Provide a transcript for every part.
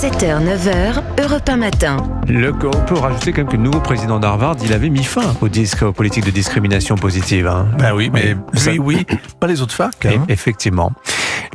7h, 9h, Europe 1 matin. On peut rajouter quand même que le nouveau président d'Harvard, il avait mis fin aux politiques de discrimination positive. Ben oui, mais oui, pas les autres facs. Effectivement.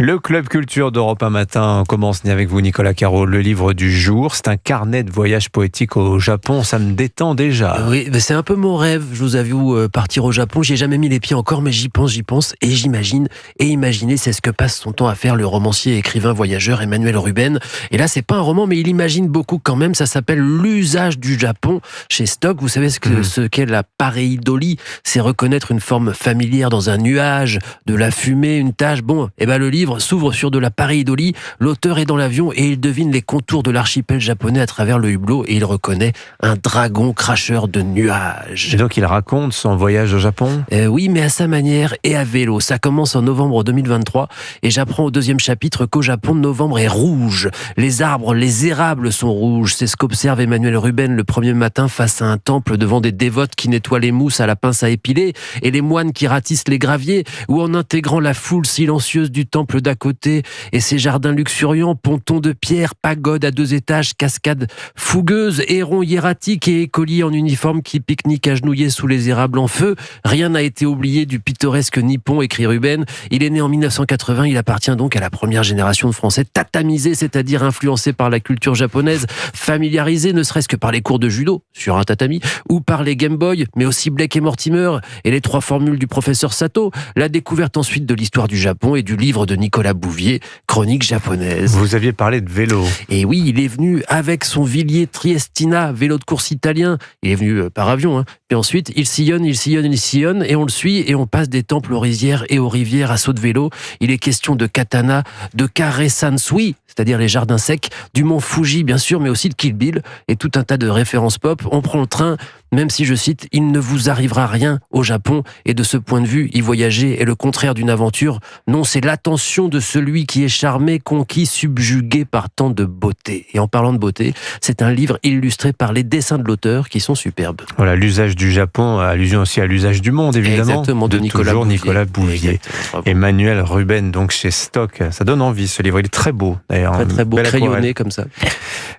Le Club Culture d'Europe 1 matin commence avec vous, Nicolas Caro. Le livre du jour, c'est un carnet de voyage poétique au Japon. Ça me détend déjà. Oui, c'est un peu mon rêve. Je vous avoue, partir au Japon. J'y ai jamais mis les pieds encore, mais j'y pense et j'imagine. Et imaginer, c'est ce que passe son temps à faire le romancier et écrivain voyageur Emmanuel Ruben. Et là, c'est pas un roman, mais il imagine beaucoup quand même. Ça s'appelle L'usage du Japon chez Stock. Vous savez ce qu'est la pareidolie? C'est reconnaître une forme familière dans un nuage, de la fumée, une tache. Bon, et ben le livre s'ouvre sur de la pareidolie. L'auteur est dans l'avion et il devine les contours de l'archipel japonais à travers le hublot et il reconnaît un dragon cracheur de nuages. Et donc il raconte son voyage au Japon? Oui, mais à sa manière et à vélo. Ça commence en novembre 2023 et j'apprends au 2e chapitre qu'au Japon, novembre est rouge. Les arbres, les érables sont rouges. C'est ce qu'observe Emmanuel Ruben le premier matin face à un temple devant des dévotes qui nettoient les mousses à la pince à épiler et les moines qui ratissent les graviers, ou en intégrant la foule silencieuse du temple d'à côté et ses jardins luxuriants, pontons de pierre, pagodes à 2 étages, cascades fougueuses, hérons hiératiques et écoliers en uniforme qui pique-niquent agenouillés sous les érables en feu. Rien n'a été oublié du pittoresque nippon, écrit Ruben. Il est né en 1980, il appartient donc à la première génération de Français tatamisés, c'est-à-dire influencés par la culture japonaise, familiarisés ne serait-ce que par les cours de judo sur un tatami, ou par les Game Boy, mais aussi Blake et Mortimer et les 3 formules du professeur Sato. La découverte ensuite de l'histoire du Japon et du livre de Nicolas Bouvier, Chronique japonaise. Vous aviez parlé de vélo. Et oui, il est venu avec son Villiers Triestina, vélo de course italien. Il est venu par avion, Et ensuite, il sillonne, et on le suit, et on passe des temples aux rizières et aux rivières à saut de vélo. Il est question de katana, de Kare-sansui, c'est-à-dire les jardins secs, du mont Fuji, bien sûr, mais aussi de Kill Bill, et tout un tas de références pop. On prend le train, même si, je cite, « Il ne vous arrivera rien au Japon », et de ce point de vue, y voyager est le contraire d'une aventure. Non, c'est l'attention de celui qui est charmé, conquis, subjugué par tant de beauté. Et en parlant de beauté, c'est un livre illustré par les dessins de l'auteur qui sont superbes. Voilà, l'usage du Japon, allusion aussi à l'usage du monde, évidemment. Exactement, de Nicolas Bouvier. Emmanuel Ruben, donc chez Stock. Ça donne envie, ce livre. Il est très beau, d'ailleurs. Très, très beau, crayonné comme ça.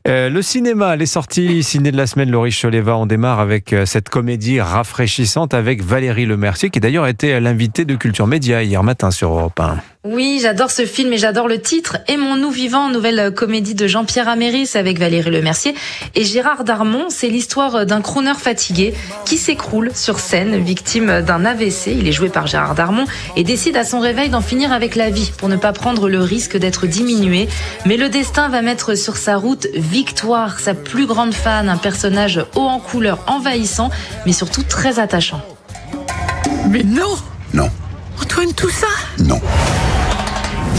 Le cinéma, les sorties ciné de la semaine, Laurie Choleva, on démarre avec cette comédie rafraîchissante avec Valérie Lemercier, qui d'ailleurs était l'invitée de Culture Média hier matin sur Europe 1. Oui, j'adore ce film et j'adore le titre. Aimons-nous vivants, nouvelle comédie de Jean-Pierre Améris avec Valérie Lemercier et Gérard Darmon. C'est l'histoire d'un crooner fatigué qui s'écroule sur scène, victime d'un AVC. Il est joué par Gérard Darmon et décide à son réveil d'en finir avec la vie pour ne pas prendre le risque d'être diminué. Mais le destin va mettre sur sa route Victoire, sa plus grande fan, un personnage haut en couleur, envahissant, mais surtout très attachant. Mais non! Non. Antoine, tout ça? Non.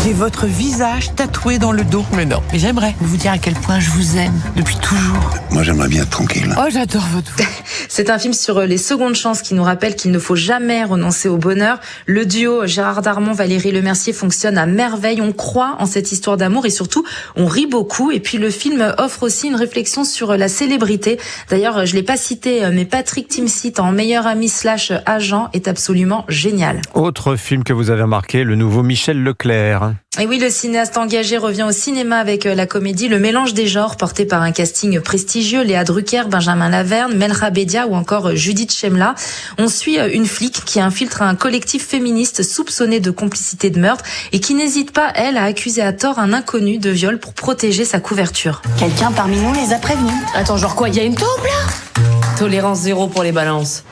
J'ai votre visage tatoué dans le dos. Mais non. Mais j'aimerais vous dire à quel point je vous aime depuis toujours. Moi, j'aimerais bien être tranquille. Oh, j'adore votre voix. C'est un film sur les secondes chances qui nous rappelle qu'il ne faut jamais renoncer au bonheur. Le duo Gérard Darmon, Valérie Lemercier fonctionne à merveille. On croit en cette histoire d'amour et surtout, on rit beaucoup. Et puis le film offre aussi une réflexion sur la célébrité. D'ailleurs, je l'ai pas cité, mais Patrick Timsit en meilleur ami / agent est absolument génial. Autre film que vous avez remarqué, le nouveau Michel Leclerc. Et oui, le cinéaste engagé revient au cinéma avec la comédie Le Mélange des genres, portée par un casting prestigieux, Léa Drucker, Benjamin Laverne, Melra Bedia ou encore Judith Chemla. On suit une flic qui infiltre un collectif féministe soupçonné de complicité de meurtre et qui n'hésite pas, elle, à accuser à tort un inconnu de viol pour protéger sa couverture. Quelqu'un parmi nous les a prévenus. Attends, genre quoi, il y a une taupe là? Tolérance 0 pour les balances.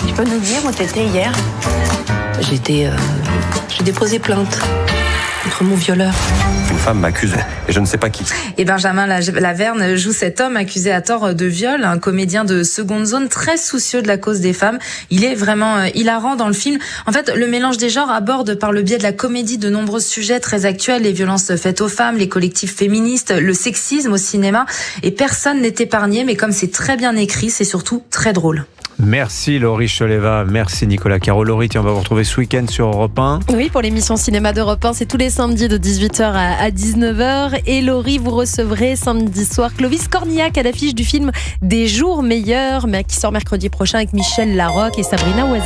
Tu peux nous dire où t'étais hier? J'ai déposé plainte contre mon violeur. Une femme m'accuse et je ne sais pas qui. Et Benjamin Laverne joue cet homme accusé à tort de viol, un comédien de seconde zone très soucieux de la cause des femmes. Il est vraiment hilarant dans le film. En fait, Le Mélange des genres aborde par le biais de la comédie de nombreux sujets très actuels, les violences faites aux femmes, les collectifs féministes, le sexisme au cinéma. Et personne n'est épargné, mais comme c'est très bien écrit, c'est surtout très drôle. Merci Laurie Choleva, merci Nicolas Caro. Laurie, on va vous retrouver ce week-end sur Europe 1. Oui, pour l'émission Cinéma d'Europe 1, c'est tous les samedis de 18h à 19h. Et Laurie, vous recevrez samedi soir Clovis Cornillac à l'affiche du film Des jours meilleurs, mais qui sort mercredi prochain avec Michel Larocque et Sabrina Ouazani.